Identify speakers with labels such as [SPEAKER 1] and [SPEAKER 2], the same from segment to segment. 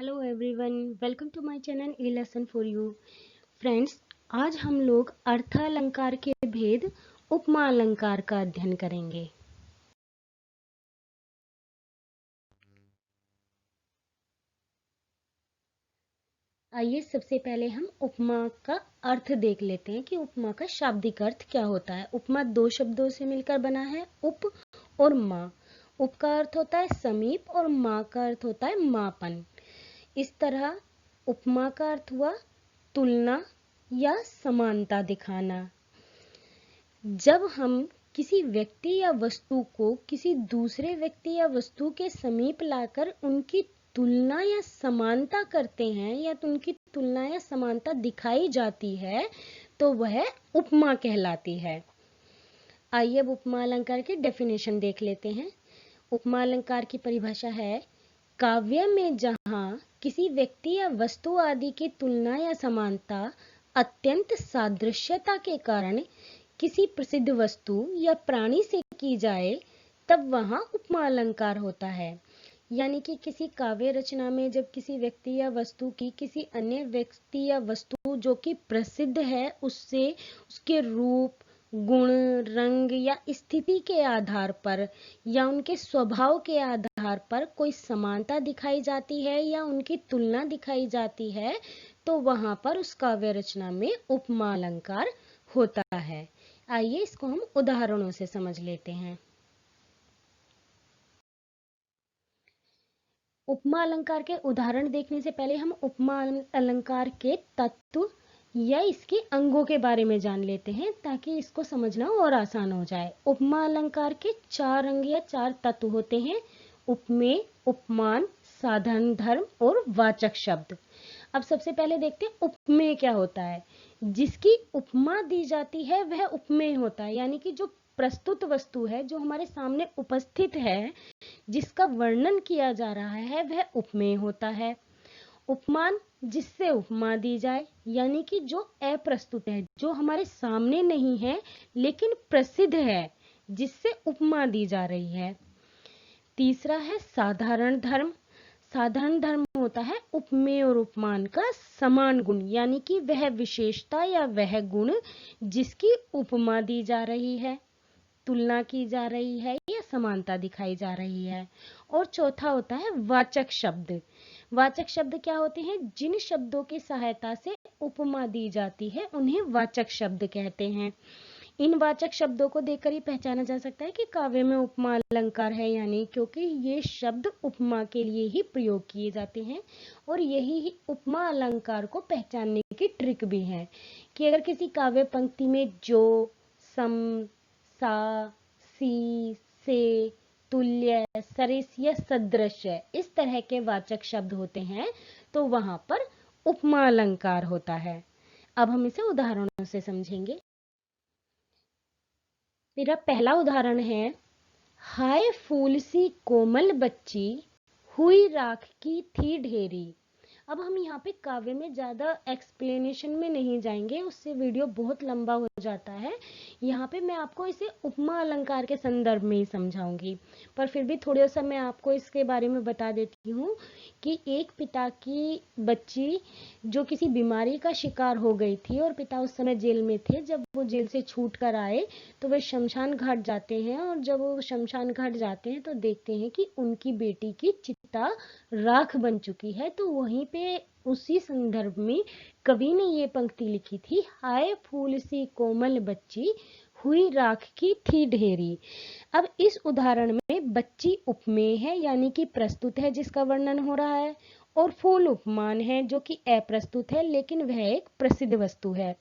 [SPEAKER 1] Hello everyone, welcome to my channel a lesson for you. Friends, आज हम लोग अर्थालंकार के भेद उपमा अलंकार का अध्ययन करेंगे। आइए सबसे पहले हम उपमा का अर्थ देख लेते हैं कि उपमा का शाब्दिक अर्थ क्या होता है। उपमा दो शब्दों से मिलकर बना है, उप और मा। उप का अर्थ होता है समीप और मा का अर्थ होता है मापन। इस तरह उपमा का अर्थ हुआ तुलना या समानता दिखाना। जब हम किसी व्यक्ति या वस्तु को किसी दूसरे व्यक्ति या वस्तु के समीप लाकर उनकी तुलना या समानता करते हैं या उनकी तुलना या समानता दिखाई जाती है तो वह उपमा कहलाती है। आइए अब उपमा अलंकार की डेफिनेशन देख लेते हैं। उपमा अलंकार की परिभाषा है, काव्य में जहाँ किसी व्यक्ति या वस्तु आदि की तुलना या समानता अत्यंत सादृश्यता के कारण किसी प्रसिद्ध वस्तु या प्राणी से की जाए तब वहां उपमा अलंकार होता है। यानी कि किसी काव्य रचना में जब किसी व्यक्ति या वस्तु की किसी अन्य व्यक्ति या वस्तु जो कि प्रसिद्ध है उससे उसके रूप, गुण, रंग या स्थिति के आधार पर या उनके स्वभाव के आधार पर कोई समानता दिखाई जाती है या उनकी तुलना दिखाई जाती है तो वहां पर उस काव्य रचना में उपमा अलंकार होता है। आइए इसको हम उदाहरणों से समझ लेते हैं। उपमा अलंकार के उदाहरण देखने से पहले हम उपमा अलंकार के तत्व या इसके अंगों के बारे में जान लेते हैं ताकि इसको समझना और आसान हो जाए। उपमा अलंकार के चार अंग या चार तत्व होते हैं: उपमेय, उपमान, साधारण धर्म और वाचक शब्द। अब सबसे पहले देखते हैं उपमेय क्या होता है। जिसकी उपमा दी जाती है वह उपमेय होता है, यानी कि जो प्रस्तुत वस्तु है, जो हमारे सामने उपस्थित है, जिसका वर्णन किया जा रहा है वह उपमेय होता है। उपमान, जिससे उपमा दी जाए, यानी कि जो अप्रस्तुत है, जो हमारे सामने नहीं है लेकिन प्रसिद्ध है, जिससे उपमा दी जा रही है। तीसरा है साधारण धर्म। साधारण धर्म होता है उपमेय और उपमान का समान गुण, यानी कि वह विशेषता या वह गुण जिसकी उपमा दी जा रही है, तुलना की जा रही है या समानता दिखाई जा रही है। और चौथा होता है वाचक शब्द। वाचक शब्द क्या होते हैं? जिन शब्दों की सहायता से उपमा दी जाती है उन्हें वाचक शब्द कहते हैं। इन वाचक शब्दों को देखकर ही पहचाना जा सकता है कि काव्य में उपमा अलंकार है या नहीं, क्योंकि ये शब्द उपमा के लिए ही प्रयोग किए जाते हैं और यही उपमा अलंकार को पहचानने की ट्रिक भी है कि अगर किसी काव्य पंक्ति में जो, सम, सा, सी, से, तुल्य, सरिस या सदृश इस तरह के वाचक शब्द होते हैं तो वहां पर उपमा अलंकार होता है। अब हम इसे उदाहरणों से समझेंगे। मेरा पहला उदाहरण है, हाय फूल सी कोमल बच्ची, हुई राख की थी ढेरी। अब हम यहाँ पे काव्य में ज़्यादा एक्सप्लेनेशन में नहीं जाएंगे, उससे वीडियो बहुत लंबा हो जाता है। यहाँ पे मैं आपको इसे उपमा अलंकार के संदर्भ में ही समझाऊंगी, पर फिर भी थोड़ा सा मैं आपको इसके बारे में बता देती हूँ कि एक पिता की बच्ची जो किसी बीमारी का शिकार हो गई थी और पिता उस समय जेल में थे। जब वो जेल से छूट कर आए तो वे शमशान घाट जाते हैं और जब वो शमशान घाट जाते हैं तो देखते हैं कि उनकी बेटी की चिता राख बन चुकी है। तो वहीं पे उसी संदर्भ में कवि ने ये पंक्ति लिखी थी, हाय फूल सी कोमल बच्ची, हुई राख की थी ढेरी। अब इस उदाहरण में बच्ची उपमेय है, यानी कि प्रस्तुत है जिसका वर्णन हो रहा है, और फूल उपमान है जो कि अप्रस्तुत है लेकिन वह एक प्रसिद्ध वस्तु है।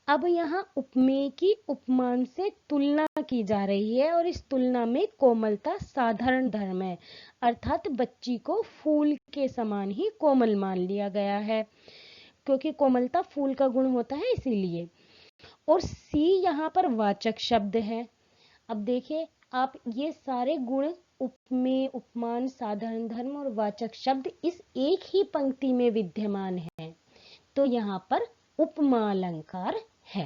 [SPEAKER 1] अब यहाँ उपमेय की उपमान से तुलना की जा रही है और इस तुलना में कोमलता साधारण धर्म है, अर्थात बच्ची को फूल के समान ही कोमल मान लिया गया है, क्योंकि कोमलता फूल का गुण होता है इसीलिए। और सी यहाँ पर वाचक शब्द है। अब देखिए आप, ये सारे गुण उपमेय, उपमान, साधारण धर्म और वाचक शब्द इस एक ही पंक्ति में विद्यमान है, तो यहाँ पर उपमा अलंकार है।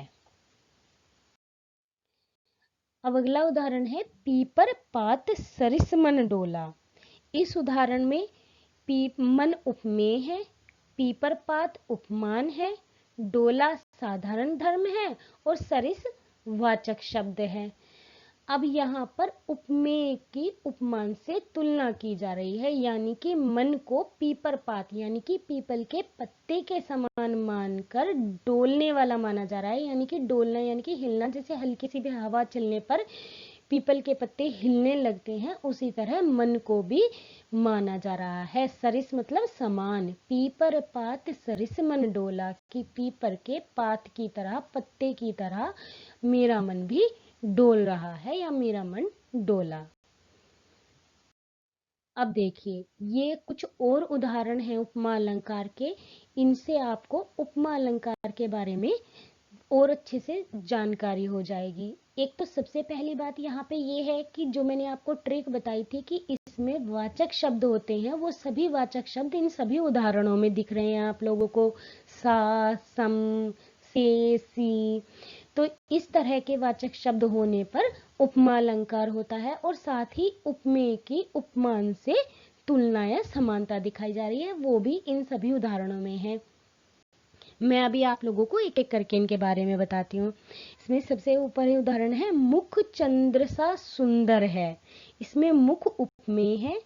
[SPEAKER 1] अब अगला उदाहरण है, पीपर पात सरिस मन डोला। इस उदाहरण में मन उपमेय है, पीपरपात उपमान है, डोला साधारण धर्म है और सरिस वाचक शब्द है। अब यहाँ पर उपमेय की उपमान से तुलना की जा रही है, यानी कि मन को पीपर पात यानी कि पीपल के पत्ते के समान मानकर डोलने वाला माना जा रहा है। यानी कि डोलना यानी कि हिलना, जैसे हल्की सी भी हवा चलने पर पीपल के पत्ते हिलने लगते हैं, उसी तरह मन को भी माना जा रहा है। सरिस मतलब समान, पीपर पात सरिस मन डोला, कि पीपर के पात की तरह, पत्ते की तरह मेरा मन भी डोल रहा है या मेरा मन डोला। अब देखिए, ये कुछ और उदाहरण हैं उपमा अलंकार के। इनसे आपको उपमा अलंकार के बारे में और अच्छे से जानकारी हो जाएगी। एक तो सबसे पहली बात यहाँ पे ये है कि जो मैंने आपको ट्रिक बताई थी कि इसमें वाचक शब्द होते हैं, वो सभी वाचक शब्द इन सभी उदाहरणों में दिख रहे हैं आप लोगों को। सा, सम, से, सी। तो इस तरह के वाचक शब्द होने पर उपमा अलंकार होता है, और साथ ही उपमेय की उपमान से तुलना या समानता दिखाई जा रही है, वो भी इन सभी उदाहरणों में है। मैं अभी आप लोगों को एक एक करके इनके बारे में बताती हूँ। इसमें सबसे ऊपर उदाहरण है, मुख चंद्र सा सुंदर है। इसमें मुख उपमेय है,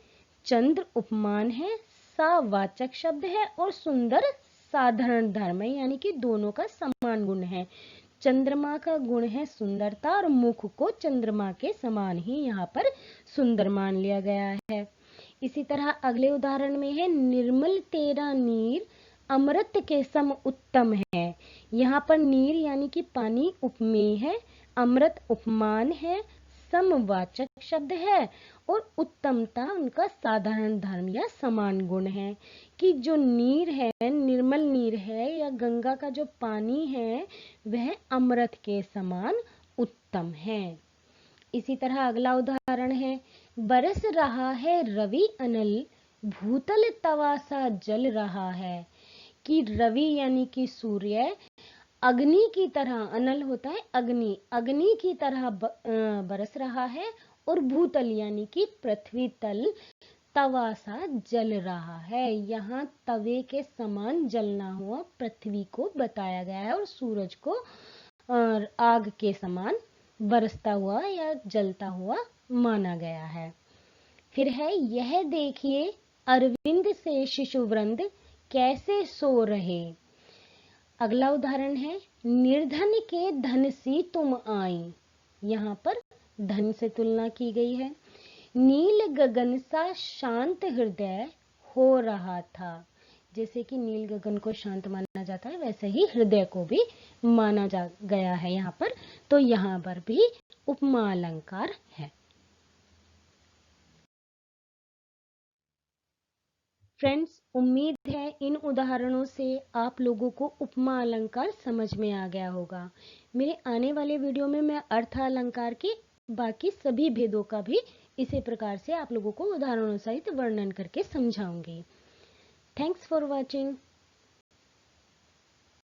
[SPEAKER 1] चंद्र उपमान है, सा वाचक शब्द है और सुंदर साधारण धर्म है, यानी कि दोनों का समान गुण है। चंद्रमा का गुण है सुंदरता और मुख को चंद्रमा के समान ही यहाँ पर सुंदर मान लिया गया है। इसी तरह अगले उदाहरण में है, निर्मल तेरा नीर अमृत के सम उत्तम है। यहाँ पर नीर यानी कि पानी उपमेय है, अमृत उपमान है, समवाचक शब्द है और उत्तमता उनका साधारण धर्म या समान गुण है। कि जो नीर है, निर्मल नीर है या गंगा का जो पानी है, वह अमृत के समान उत्तम है। इसी तरह अगला उदाहरण है, बरस रहा है रवि अनल, भूतल तवा सा जल रहा है। कि रवि यानी कि सूर्य अग्नि की तरह, अनल होता है अग्नि, अग्नि की तरह बरस रहा है, और भूतल यानी कि पृथ्वी तल तवा सा जल रहा है। यहाँ तवे के समान जलना हुआ पृथ्वी को बताया गया है, और सूरज को आग के समान बरसता हुआ या जलता हुआ माना गया है। फिर है, यह देखिए अरविंद से शिशुवृंद कैसे सो रहे। अगला उदाहरण है, निर्धन के धन सी तुम आई। यहाँ पर धन से तुलना की गई है। नील गगन सा शांत हृदय हो रहा था। जैसे कि नील गगन को शांत माना जाता है, वैसे ही हृदय को भी माना जा गया है यहाँ पर। तो यहाँ पर भी उपमा अलंकार है। फ्रेंड्स, उम्मीद है इन उदाहरणों से आप लोगों को उपमा अलंकार समझ में आ गया होगा। मेरे आने वाले वीडियो में मैं अर्थ अलंकार के बाकी सभी भेदों का भी इसी प्रकार से आप लोगों को उदाहरणों सहित वर्णन करके समझाऊंगी। Thanks for watching.